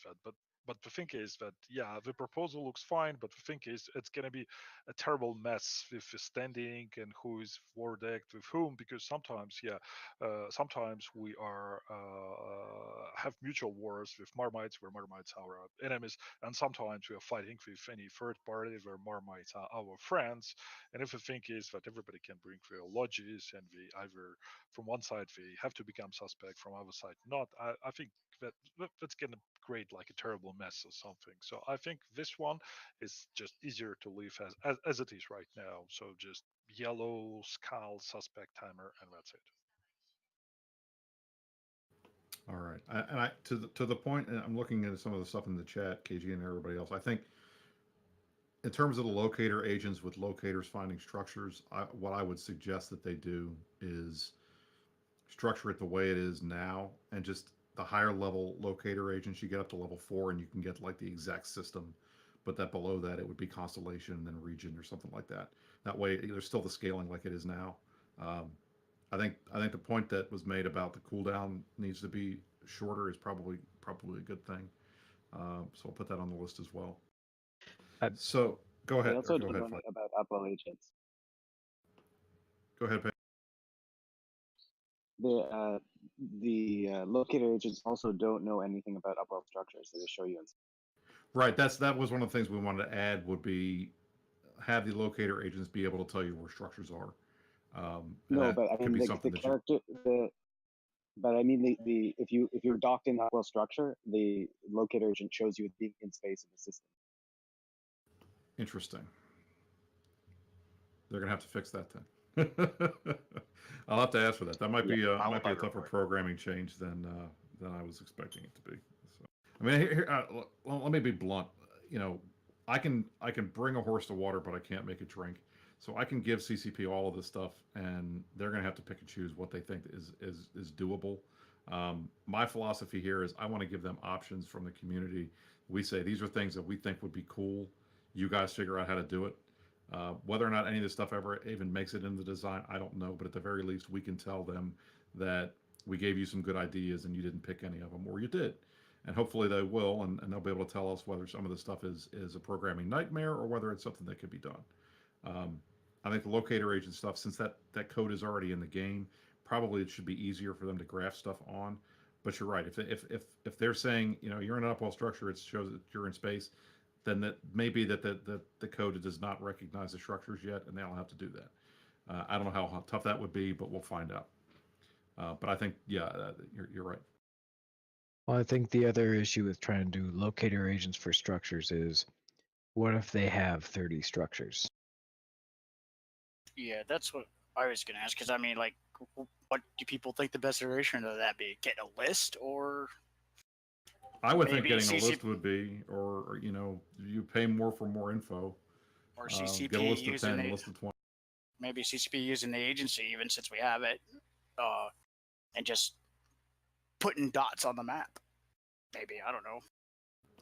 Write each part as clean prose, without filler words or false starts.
with that. But the thing is that yeah, the proposal looks fine, but the thing is it's gonna be a terrible mess with the standing and who is war decked with whom, because sometimes sometimes we are have mutual wars with Marmites where Marmites are our enemies, and sometimes we are fighting with any third party where Marmites are our friends. And if the thing is that everybody can bring their lodges and we either from one side they have to become suspect, from other side not, I think that's gonna create like a terrible mess or something. So I think this one is just easier to leave as it is right now. So just yellow skull suspect timer and that's it. All right, and I to the point, and I'm looking at some of the stuff in the chat, KG and everybody else. I think in terms of the locator agents with locators finding structures, what I would suggest that they do is structure it the way it is now, and just the higher level locator agents, you get up to level 4 and you can get like the exact system, but that below that it would be constellation and then region or something like that. That way there's still the scaling like it is now. um, I think the point that was made about the cooldown needs to be shorter is probably a good thing. So I'll put that on the list as well. I, So go I ahead, or also go did ahead, want Frank. about upwell agents. Go ahead, Pat. The locator agents also don't know anything about upwell structures. They just show you. Right, that was one of the things we wanted to add would be have the locator agents be able to tell you where structures are, and No, that but I could mean be the something that you. character the. But I mean the if you're docked in upwell structure, the locator agent shows you being in space in the system. Interesting. They're gonna have to fix that then. I'll have to ask for that. That Yeah. I'll might be a hire tougher for it. programming change than I was expecting it to be. So, I mean, let me be blunt. You know, I can bring a horse to water, but I can't make it drink. So I can give CCP all of this stuff, and they're going to have to pick and choose what they think is doable. My philosophy here is I want to give them options from the community. We say these are things that we think would be cool. You guys figure out how to do it. Whether or not any of this stuff ever even makes it in the design, I don't know. But at the very least, we can tell them that we gave you some good ideas and you didn't pick any of them, or you did. And hopefully they will, and they'll be able to tell us whether some of the stuff is a programming nightmare or whether it's something that could be done. Um, I think the locator agent stuff, since that code is already in the game, probably it should be easier for them to graph stuff on. But you're right. If they're saying you're in an upwell structure, it shows that you're in space, then that may be that the code does not recognize the structures yet, and they'll have to do that. I don't know how tough that would be, but we'll find out. But I think you're right. well, I think the other issue with trying to do locator agents for structures is what if they have 30 structures? Yeah, that's what I was gonna ask. Because I mean, like, what do people think the best iteration of that be? Getting a list, or I would think maybe getting a CC list would be, or you pay more for more info. or Get a CCP list of using 10, a the list of 20. maybe CCP using the agency, even since we have it, uh, and just putting dots on the map. Maybe I don't know.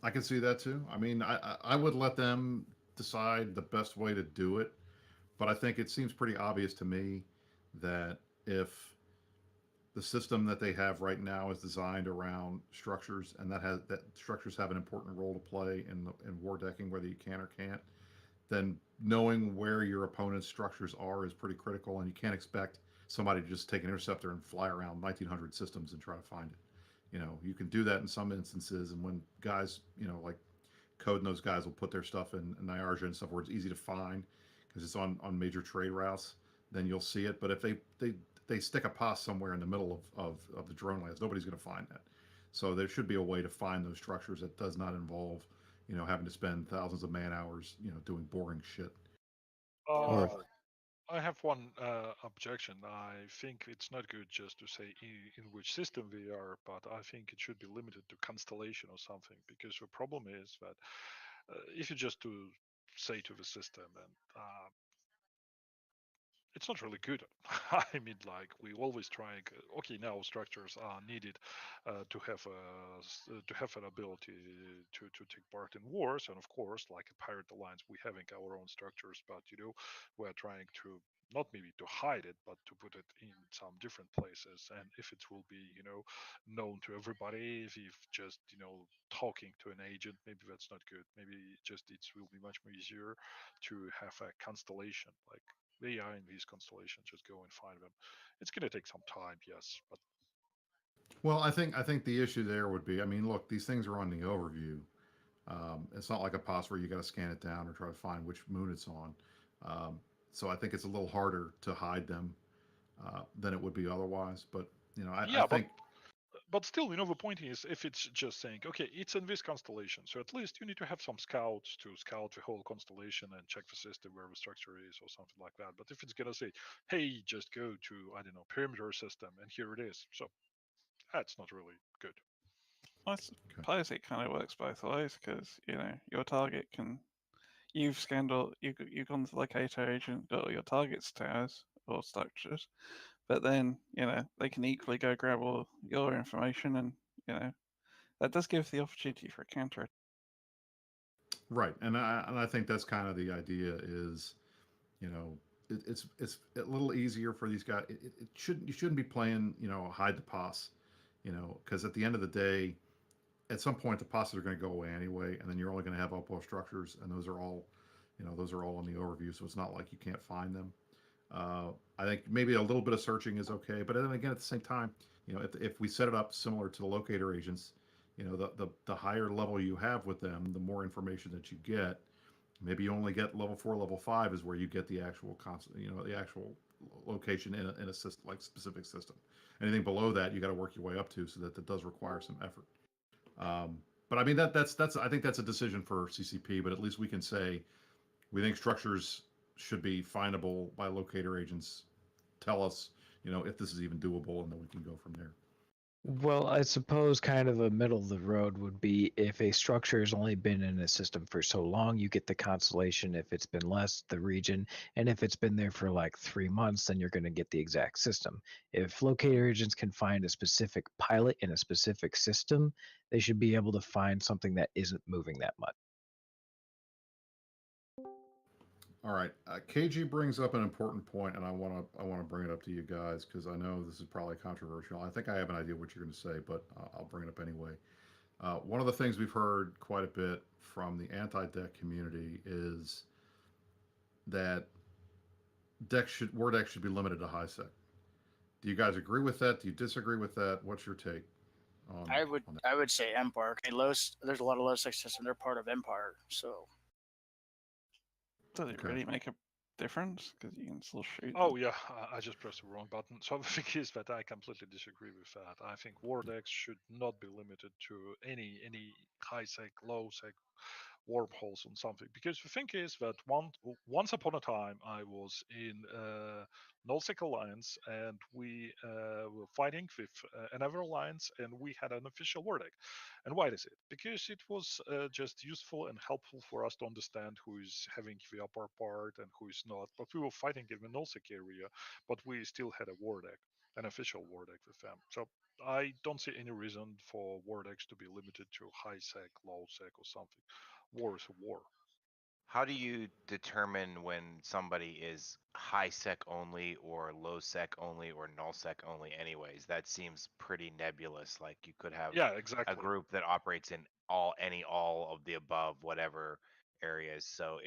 I can see that too. I mean, I would let them decide the best way to do it, but I think it seems pretty obvious to me that if the system that they have right now is designed around structures, and that structures have an important role to play in war decking, whether you can or can't, then knowing where your opponent's structures are is pretty critical, and you can't expect somebody to just take an interceptor and fly around 1900 systems and try to find it. You can do that in some instances, and when guys, like Code and those guys will put their stuff in Niarja and stuff where it's easy to find because it's on major trade routes, then you'll see it. But if they stick a POS somewhere in the middle of the drone lands, nobody's going to find that. So there should be a way to find those structures that does not involve, having to spend thousands of man hours, doing boring shit. Uh, Or I have one objection. I think it's not good just to say in which system we are, but I think it should be limited to constellation or something. Because the problem is that if you just to say to the system, and it's not really good. I mean, like we always trying. Okay, now structures are needed to have an ability to take part in wars, and of course, like a pirate alliance, we having our own structures, but we're trying to not maybe to hide it, but to put it in some different places. And if it will be, known to everybody, if just, talking to an agent, maybe that's not good. Maybe just it will be much more easier to have a constellation, like they are in these constellations, just go and find them. It's going to take some time, yes, but Well, I think the issue there would be, I mean, look, these things are on the overview. It's not like a POS where you got to scan it down or try to find which moon it's on. So I think it's a little harder to hide them than it would be otherwise. But I yeah, but think still, the point is, if it's just saying, okay, it's in this constellation, so at least you need to have some scouts to scout the whole constellation and check the system where the structure is or something like that. But if it's gonna say, hey, just go to, I don't know, perimeter system and here it is, so that's not really good. I okay. suppose it kind of works both ways because your target can you've scanned all you've gone to the locator agent, got all your target's towers or structures, but then they can equally go grab all your information, and that does give the opportunity for a counter. Right, and I think that's kind of the idea is, you know, it's a little easier for these guys. It shouldn't you shouldn't be playing hide the POS, because at the end of the day, at some point the POSs are going to go away anyway, and then you're only going to have upload structures, and those are all in the overview, so it's not like you can't find them. I think maybe a little bit of searching is okay, but then again, at the same time, if we set it up similar to the locator agents, the higher level you have with them, the more information that you get. Maybe you only get level 4, level 5 is where you get the actual the actual location in a system, like specific system. Anything below that, you got to work your way up to, so that does require some effort. But I mean that's I think that's a decision for CCP. But at least we can say we think structures should be findable by locator agents. Tell us, if this is even doable, and then we can go from there. Well, I suppose kind of a middle of the road would be if a structure has only been in a system for so long, you get the constellation. If it's been less, the region. And if it's been there for like 3 months, then you're going to get the exact system. If locator agents can find a specific pilot in a specific system, they should be able to find something that isn't moving that much. All right, KG brings up an important point, and I want to bring it up to you guys because I know this is probably controversial. I think I have an idea what you're going to say, but I'll bring it up anyway. One of the things we've heard quite a bit from the anti-deck community is that War Dec should be limited to high sec. Do you guys agree with that? Do you disagree with that? What's your take on I would on that? I would say Empire. Okay, there's a lot of low sex systems. They're part of Empire, so Does it Okay. really make a difference? Because you can still shoot. Oh yeah, I just pressed the wrong button. So the thing is that I completely disagree with that. I think war decks should not be limited to any high sec, low sec wormholes on something, because the thing is that once upon a time I was in nullsec alliance, and we were fighting with another alliance, and we had an official war deck. And why is it? Because it was just useful and helpful for us to understand who is having the upper part and who is not. But we were fighting in the nullsec area, but we still had a war deck, an official war deck with them. So I don't see any reason for war decks to be limited to high sec, low sec, or something. War is a war. How do you determine when somebody is high sec only or low sec only or null sec only anyways? That seems pretty nebulous. Like you could have Yeah, a exactly. group that operates in all of the above whatever areas. So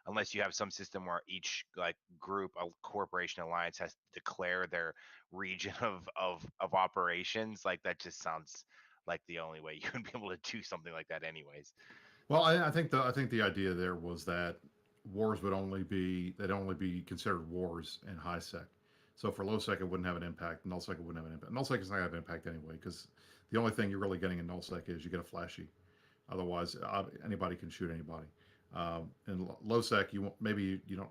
unless you have some system where each like group, a corporation alliance has to declare their region of operations, like that just sounds like the only way you would be able to do something like that anyways. Well, I think the idea there was that wars they'd only be considered wars in high sec. So for low sec, it wouldn't have an impact. Null sec, it wouldn't have an impact. Null sec is not going to have an impact anyway, because the only thing you're really getting in null sec is you get a flashy. Otherwise, anybody can shoot anybody. In low sec, you won't, maybe you don't.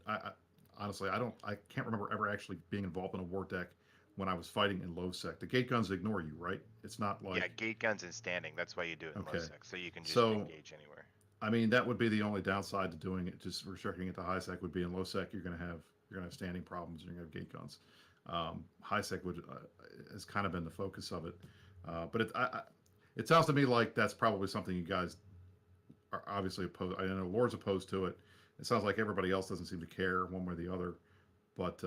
I honestly, I can't remember ever actually being involved in a war deck when I was fighting in low sec. The gate guns ignore you, right? It's not like Yeah, gate guns and standing. That's why you do it in low okay. sec, so you can just So engage anywhere. I mean, that would be the only downside to doing it. Just restricting it to high sec would be in low sec. You're gonna have standing problems, and you're gonna have gate guns. High sec has kind of been the focus of it, but it sounds to me like that's probably something you guys are obviously opposed. I know Lord's opposed to it. It sounds like everybody else doesn't seem to care one way or the other. but